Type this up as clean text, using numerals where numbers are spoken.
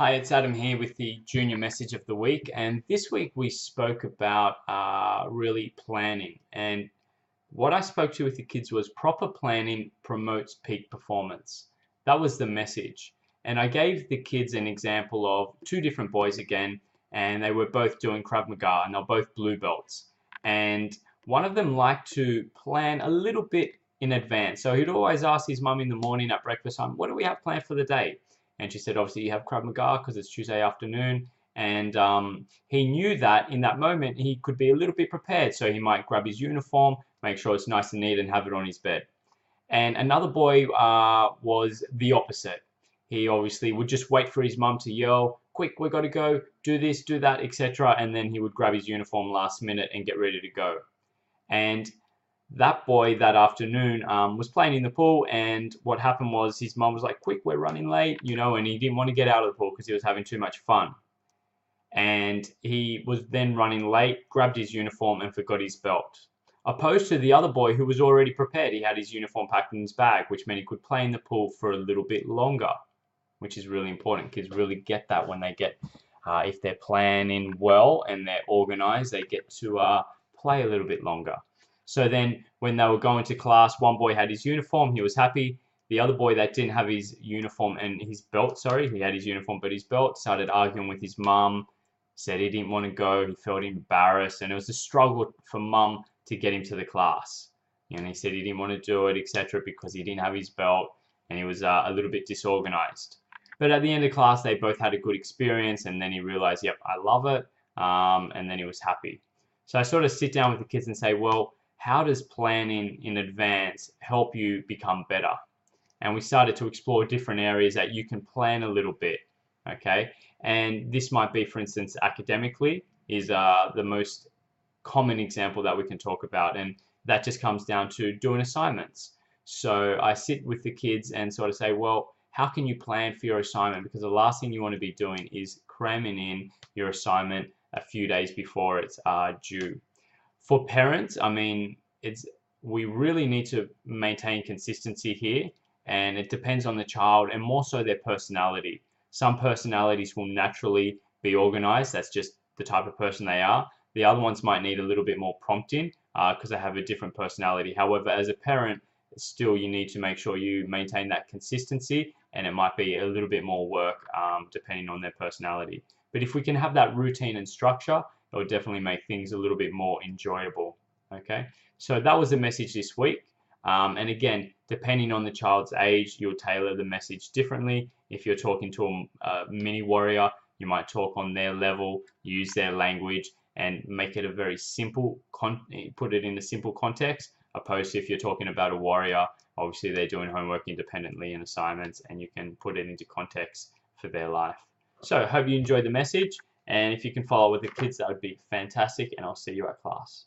Hi, it's Adam here with the junior message of the week, and this week we spoke about really planning. And what I spoke to with the kids was proper planning promotes peak performance. That was the message. And I gave the kids an example of two different boys again, and they were both doing Krav Maga, and they're both blue belts. And one of them liked to plan a little bit in advance. So he'd always ask his mum in the morning at breakfast time, what do we have planned for the day? And she said, obviously, you have Krav Maga because it's Tuesday afternoon. And he knew that in that moment he could be a little bit prepared. So he might grab his uniform, make sure it's nice and neat, and have it on his bed. And another boy was the opposite. He obviously would just wait for his mum to yell, quick, we got to go, do this, do that, etc. And then he would grab his uniform last minute and get ready to go. And that boy that afternoon was playing in the pool, and what happened was his mum was like, quick, we're running late, and he didn't want to get out of the pool because he was having too much fun. And he was then running late, grabbed his uniform and forgot his belt. Opposed to the other boy who was already prepared. He had his uniform packed in his bag, which meant he could play in the pool for a little bit longer, which is really important. Kids really get that when they get, if they're planning well and they're organized, they get to play a little bit longer. So then when they were going to class, one boy had his uniform, he was happy. The other boy that didn't have his uniform and his belt, sorry, he had his uniform but his belt, started arguing with his mum, said he didn't want to go, he felt embarrassed, and it was a struggle for mum to get him to the class. And he said he didn't want to do it, etc., because he didn't have his belt and he was a little bit disorganized. But at the end of class, they both had a good experience, and then he realized, yep, I love it, and then he was happy. So I sort of sit down with the kids and say, well, how does planning in advance help you become better? And we started to explore different areas that you can plan a little bit, okay? And this might be, for instance, academically is the most common example that we can talk about, and that just comes down to doing assignments. So I sit with the kids and sort of say, well, how can you plan for your assignment? Because the last thing you want to be doing is cramming in your assignment a few days before it's due. For parents, I mean, we really need to maintain consistency here, and it depends on the child and more so their personality. Some personalities will naturally be organized. That's just the type of person they are. The other ones might need a little bit more prompting because they have a different personality. However, as a parent, still you need to make sure you maintain that consistency, and it might be a little bit more work depending on their personality. But if we can have that routine and structure, it will definitely make things a little bit more enjoyable. Okay, so that was the message this week. And again, depending on the child's age, you'll tailor the message differently. If you're talking to a mini warrior, you might talk on their level, use their language, and make it a very simple, put it in a simple context, opposed to if you're talking about a warrior, obviously they're doing homework independently and assignments, and you can put it into context for their life. So I hope you enjoyed the message, and if you can follow with the kids, that would be fantastic, and I'll see you at class.